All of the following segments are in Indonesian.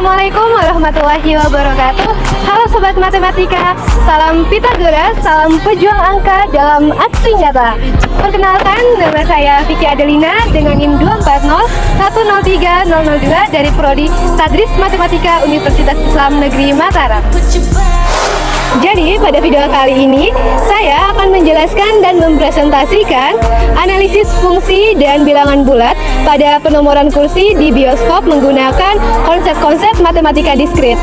Assalamualaikum warahmatullahi wabarakatuh. Halo Sobat Matematika, salam Pitagoras, salam pejuang angka dalam aksi nyata. Perkenalkan, nama saya Vicky Adelina dengan NIM 240103002 dari Prodi Tadris Matematika Universitas Islam Negeri Mataram. Jadi pada video kali ini saya akan menjelaskan dan mempresentasikan analisis fungsi dan bilangan bulat pada penomoran kursi di bioskop menggunakan konsep-konsep matematika diskrit.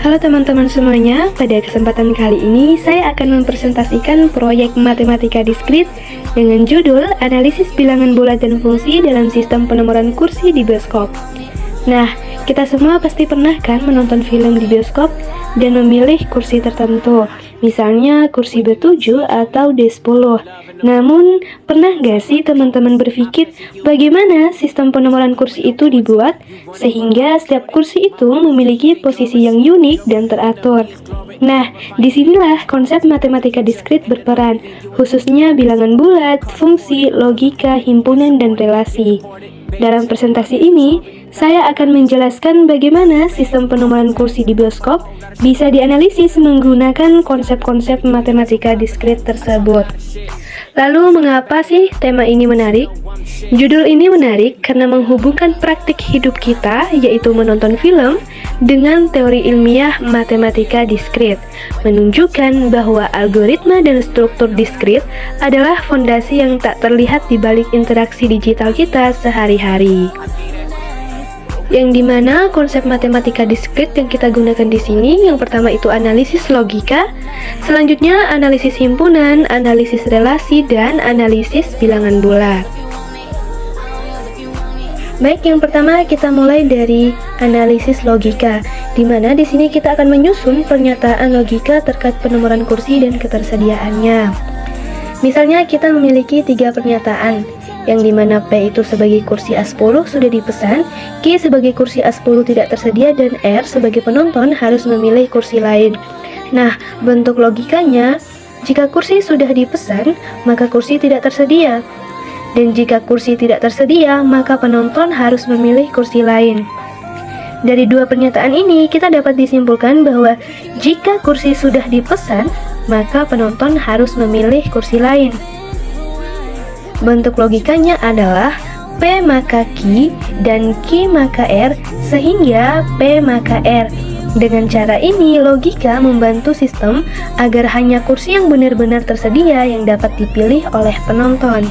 Halo teman-teman semuanya, pada kesempatan kali ini saya akan mempresentasikan proyek matematika diskrit dengan judul analisis bilangan bulat dan fungsi dalam sistem penomoran kursi di bioskop. Nah, kita semua pasti pernah kan menonton film di bioskop dan memilih kursi tertentu, misalnya kursi B7 atau D10. Namun, pernah gak sih teman-teman berpikir bagaimana sistem penomoran kursi itu dibuat sehingga setiap kursi itu memiliki posisi yang unik dan teratur? Nah, disinilah konsep matematika diskrit berperan, khususnya bilangan bulat, fungsi, logika, himpunan, dan relasi. Dalam presentasi ini, saya akan menjelaskan bagaimana sistem penomoran kursi di bioskop bisa dianalisis menggunakan konsep-konsep matematika diskrit tersebut. Lalu, mengapa sih tema ini menarik? Judul ini menarik karena menghubungkan praktik hidup kita, yaitu menonton film, dengan teori ilmiah matematika diskrit, menunjukkan bahwa algoritma dan struktur diskrit adalah fondasi yang tak terlihat di balik interaksi digital kita sehari-hari. Yang dimana konsep matematika diskrit yang kita gunakan di sini, yang pertama itu analisis logika, selanjutnya analisis himpunan, analisis relasi, dan analisis bilangan bulat. Baik, yang pertama kita mulai dari analisis logika, di mana di sini kita akan menyusun pernyataan logika terkait penomoran kursi dan ketersediaannya. Misalnya kita memiliki 3 pernyataan, yang dimana P itu sebagai kursi A10 sudah dipesan, Q sebagai kursi A10 tidak tersedia, dan R sebagai penonton harus memilih kursi lain. Nah, bentuk logikanya, jika kursi sudah dipesan, maka kursi tidak tersedia. Dan jika kursi tidak tersedia, maka penonton harus memilih kursi lain. Dari 2 pernyataan ini, kita dapat disimpulkan bahwa jika kursi sudah dipesan, maka penonton harus memilih kursi lain. Bentuk logikanya adalah P maka Q dan Q maka R, sehingga P maka R. Dengan cara ini, logika membantu sistem agar hanya kursi yang benar-benar tersedia yang dapat dipilih oleh penonton.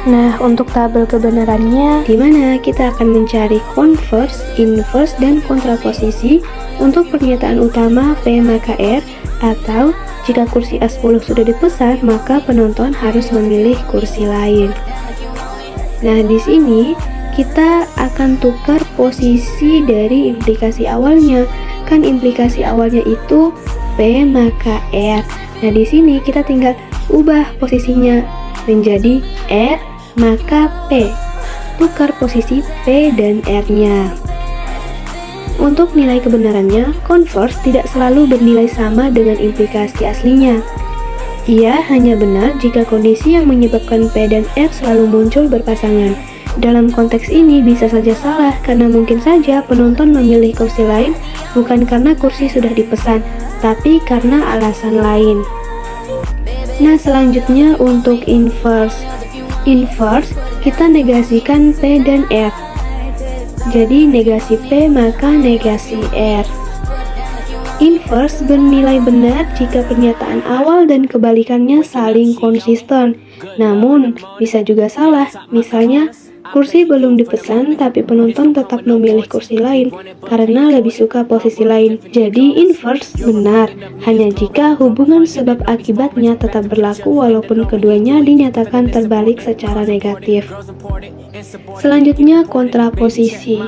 Nah, untuk tabel kebenarannya, di mana kita akan mencari converse, inverse, dan kontraposisi untuk pernyataan utama P maka R, atau jika kursi A10 sudah dipesan, maka penonton harus memilih kursi lain. Nah, di sini kita akan tukar posisi dari implikasi awalnya. Kan implikasi awalnya itu P maka R. Nah, di sini kita tinggal ubah posisinya menjadi R maka P. Tukar posisi P dan R-nya. Untuk nilai kebenarannya, converse tidak selalu bernilai sama dengan implikasi aslinya. Ia hanya benar jika kondisi yang menyebabkan P dan R selalu muncul berpasangan. Dalam konteks ini bisa saja salah karena mungkin saja penonton memilih kursi lain bukan karena kursi sudah dipesan, tapi karena alasan lain. Nah, selanjutnya untuk inverse. Inverse, kita negasikan P dan R. Jadi negasi P maka negasi R. Inverse bernilai benar jika pernyataan awal dan kebalikannya saling konsisten. Namun, bisa juga salah. Misalnya, kursi belum dipesan tapi penonton tetap memilih kursi lain karena lebih suka posisi lain. Jadi inverse benar hanya jika hubungan sebab akibatnya tetap berlaku walaupun keduanya dinyatakan terbalik secara negatif. Selanjutnya kontraposisi.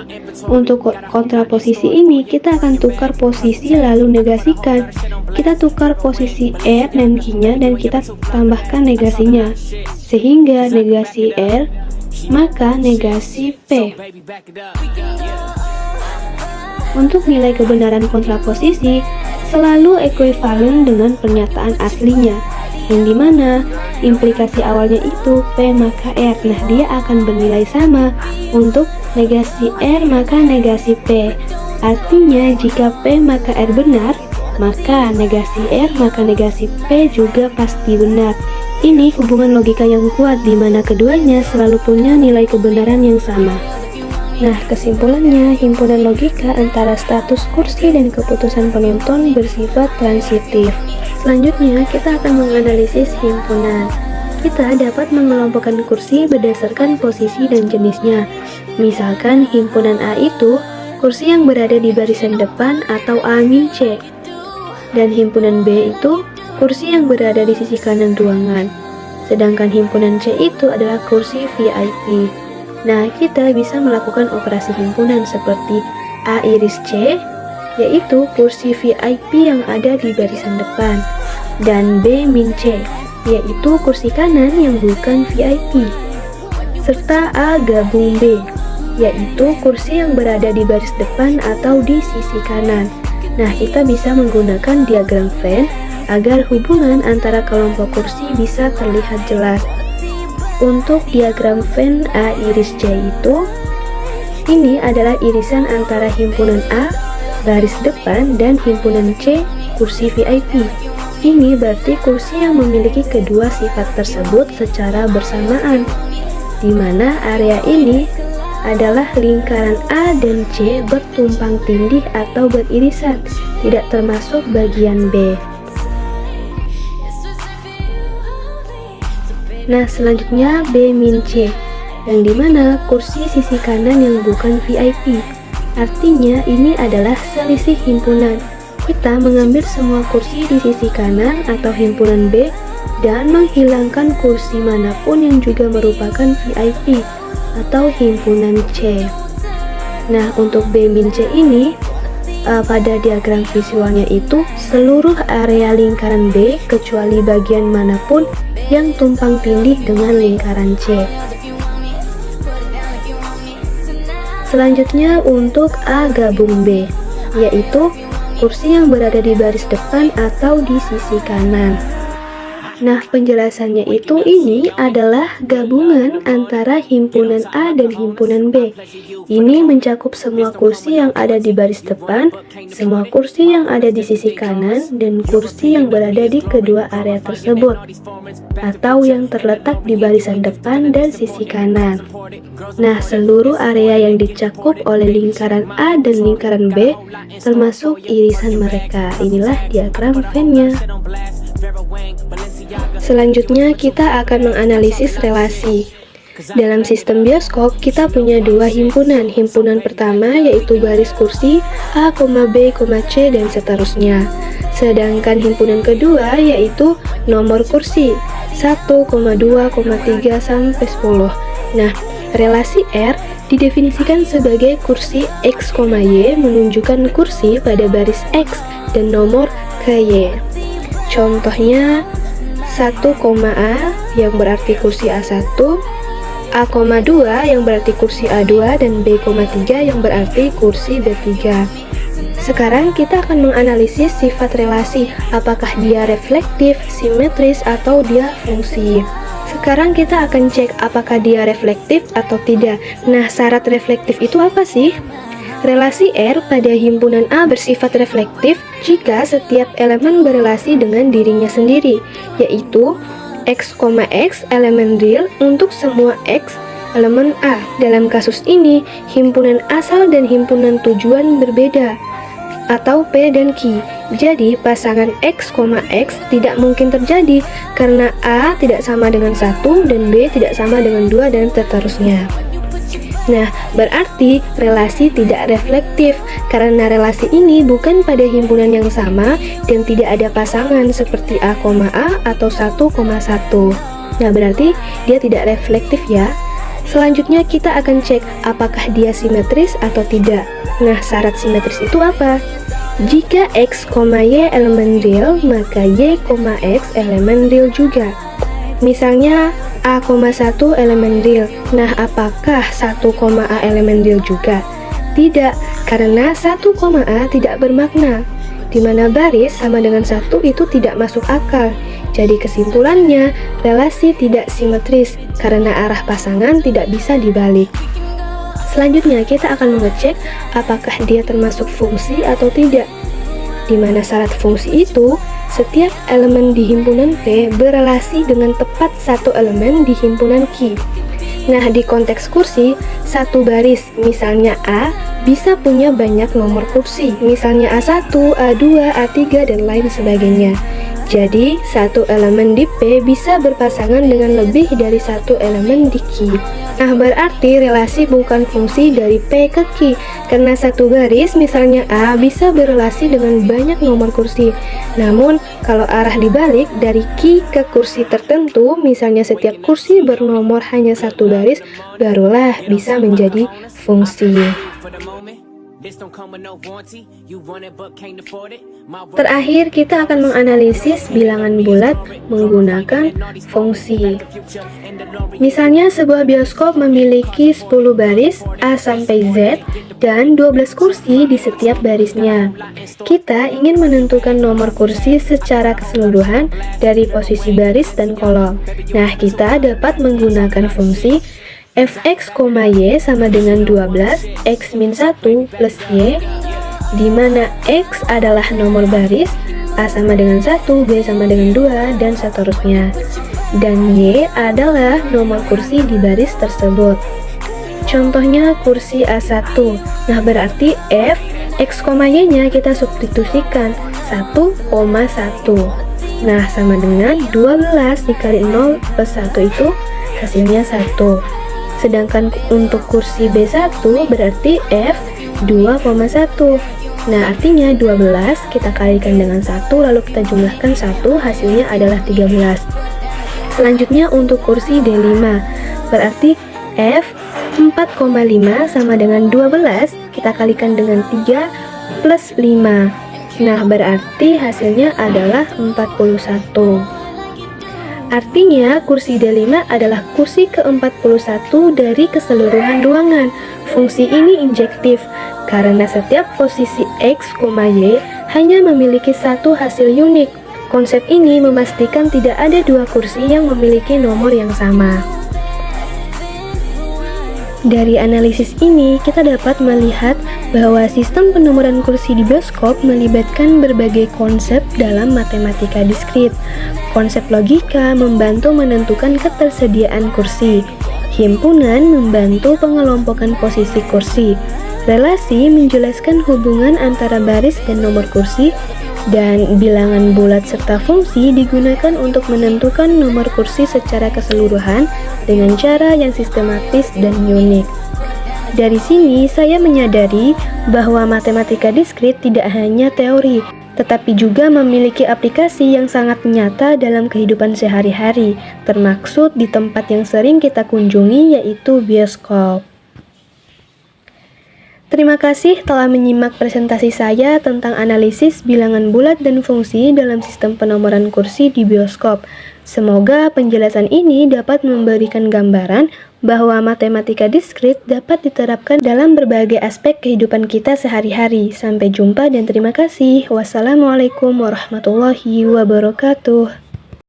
Untuk kontraposisi ini kita akan tukar posisi lalu negasikan. Kita tukar posisi R dan Q-nya dan kita tambahkan negasinya. Sehingga negasi R maka negasi P. Untuk nilai kebenaran kontraposisi selalu ekuivalen dengan pernyataan aslinya. yang dimana implikasi awalnya itu P maka R. Nah, dia akan bernilai sama untuk negasi R maka negasi P. Artinya jika P maka R benar, maka negasi R maka negasi P juga pasti benar. Ini hubungan logika yang kuat di mana keduanya selalu punya nilai kebenaran yang sama. Nah, kesimpulannya, himpunan logika antara status kursi dan keputusan penonton bersifat transitif. Selanjutnya, kita akan menganalisis himpunan. Kita dapat mengelompokkan kursi berdasarkan posisi dan jenisnya. Misalkan himpunan A itu kursi yang berada di barisan depan atau A-C. Dan himpunan B itu kursi yang berada di sisi kanan ruangan. Sedangkan himpunan C itu adalah kursi VIP. Nah, kita bisa melakukan operasi himpunan seperti A iris C, yaitu kursi VIP yang ada di barisan depan, dan B min C, yaitu kursi kanan yang bukan VIP, serta A gabung B, yaitu kursi yang berada di baris depan atau di sisi kanan. Nah, kita bisa menggunakan diagram Venn agar hubungan antara kelompok kursi bisa terlihat jelas. Untuk diagram Venn A iris C itu, ini adalah irisan antara himpunan A, baris depan, dan himpunan C, kursi VIP. Ini berarti kursi yang memiliki kedua sifat tersebut secara bersamaan, di mana area ini adalah lingkaran A dan C bertumpang tindih atau beririsan, tidak termasuk bagian B. Nah, selanjutnya B min C, yang dimana kursi sisi kanan yang bukan VIP. Artinya ini adalah selisih himpunan. Kita mengambil semua kursi di sisi kanan atau himpunan B dan menghilangkan kursi manapun yang juga merupakan VIP atau himpunan C. Nah, untuk B min C ini, pada diagram visualnya itu seluruh area lingkaran B kecuali bagian manapun yang tumpang tindih dengan lingkaran C. Selanjutnya untuk A gabung B, yaitu kursi yang berada di baris depan atau di sisi kanan. Nah, penjelasannya itu ini adalah gabungan antara himpunan A dan himpunan B. Ini mencakup semua kursi yang ada di baris depan, semua kursi yang ada di sisi kanan, dan kursi yang berada di kedua area tersebut, atau yang terletak di barisan depan dan sisi kanan. Nah, seluruh area yang dicakup oleh lingkaran A dan lingkaran B, termasuk irisan mereka. Inilah diagram Venn-nya. Selanjutnya kita akan menganalisis relasi. Dalam sistem bioskop kita punya dua himpunan. Himpunan pertama yaitu baris kursi A, B, C dan seterusnya. Sedangkan himpunan kedua yaitu nomor kursi 1, 2, 3 sampai 10. Nah, relasi R didefinisikan sebagai kursi X, Y menunjukkan kursi pada baris X dan nomor ke Y. Contohnya 1, A yang berarti kursi A1, A,2 yang berarti kursi A2, dan B,3 yang berarti kursi B3. Sekarang kita akan menganalisis sifat relasi, apakah dia reflektif, simetris, atau dia fungsi. Sekarang kita akan cek apakah dia reflektif atau tidak. Nah, syarat reflektif itu apa sih? Relasi R pada himpunan A bersifat reflektif jika setiap elemen berelasi dengan dirinya sendiri, yaitu X, X elemen real untuk semua X elemen A. Dalam kasus ini, himpunan asal dan himpunan tujuan berbeda, atau P dan Q. Jadi, pasangan X, X tidak mungkin terjadi karena A tidak sama dengan 1 dan B tidak sama dengan 2 dan seterusnya. Nah, berarti relasi tidak reflektif karena relasi ini bukan pada himpunan yang sama dan tidak ada pasangan seperti A, atau 1,1. Nah, berarti dia tidak reflektif ya. Selanjutnya kita akan cek apakah dia simetris atau tidak. Nah, syarat simetris itu apa? Jika X, Y elemen real, maka Y, X elemen real juga. Misalnya A,1 elemen real. Nah, apakah 1, A elemen real juga? Tidak, karena 1, A tidak bermakna. di mana baris sama dengan 1 itu tidak masuk akal. Jadi kesimpulannya, relasi tidak simetris karena arah pasangan tidak bisa dibalik. Selanjutnya kita akan mengecek apakah dia termasuk fungsi atau tidak. Di mana syarat fungsi itu, setiap elemen di himpunan P berelasi dengan tepat satu elemen di himpunan Q. Nah, di konteks kursi, satu baris, misalnya A, bisa punya banyak nomor kursi, misalnya A1, A2, A3, dan lain sebagainya. Jadi, satu elemen di P bisa berpasangan dengan lebih dari satu elemen di Q. Nah, berarti relasi bukan fungsi dari P ke Q, karena satu baris, misalnya A, bisa berelasi dengan banyak nomor kursi. Namun, kalau arah dibalik dari Q ke kursi tertentu, misalnya setiap kursi bernomor hanya satu baris, barulah bisa menjadi fungsi. Terakhir, kita akan menganalisis bilangan bulat menggunakan fungsi. Misalnya, sebuah bioskop memiliki 10 baris A sampai Z dan 12 kursi di setiap barisnya. Kita ingin menentukan nomor kursi secara keseluruhan dari posisi baris dan kolom. Nah, kita dapat menggunakan fungsi fx, y sama dengan 12 x min 1 plus y, di mana x adalah nomor baris, a sama dengan 1, b sama dengan 2, dan seterusnya. Dan y adalah nomor kursi di baris tersebut. Contohnya kursi A1. Nah, berarti f, x, y nya kita substitusikan 1,1. Nah, sama dengan 12 dikali 0 plus 1 itu hasilnya 1. Sedangkan untuk kursi B1 berarti F 2,1. Nah, artinya 12 kita kalikan dengan 1 lalu kita jumlahkan 1, hasilnya adalah 13. Selanjutnya untuk kursi D5 berarti F 4,5 sama dengan 12 kita kalikan dengan 3 plus 5. Nah, berarti hasilnya adalah 41. Artinya, kursi D5 adalah kursi ke-41 dari keseluruhan ruangan. Fungsi ini injektif, karena setiap posisi X, Y hanya memiliki satu hasil unik. Konsep ini memastikan tidak ada dua kursi yang memiliki nomor yang sama. Dari analisis ini, kita dapat melihat bahwa sistem penomoran kursi di bioskop melibatkan berbagai konsep dalam matematika diskrit. Konsep logika membantu menentukan ketersediaan kursi. Himpunan membantu pengelompokan posisi kursi. Relasi menjelaskan hubungan antara baris dan nomor kursi. Dan bilangan bulat serta fungsi digunakan untuk menentukan nomor kursi secara keseluruhan dengan cara yang sistematis dan unik. Dari sini saya menyadari bahwa matematika diskrit tidak hanya teori, tetapi juga memiliki aplikasi yang sangat nyata dalam kehidupan sehari-hari, termaksud di tempat yang sering kita kunjungi yaitu bioskop. Terima kasih telah menyimak presentasi saya tentang analisis bilangan bulat dan fungsi dalam sistem penomoran kursi di bioskop. Semoga penjelasan ini dapat memberikan gambaran bahwa matematika diskrit dapat diterapkan dalam berbagai aspek kehidupan kita sehari-hari. Sampai jumpa dan terima kasih. Wassalamualaikum warahmatullahi wabarakatuh.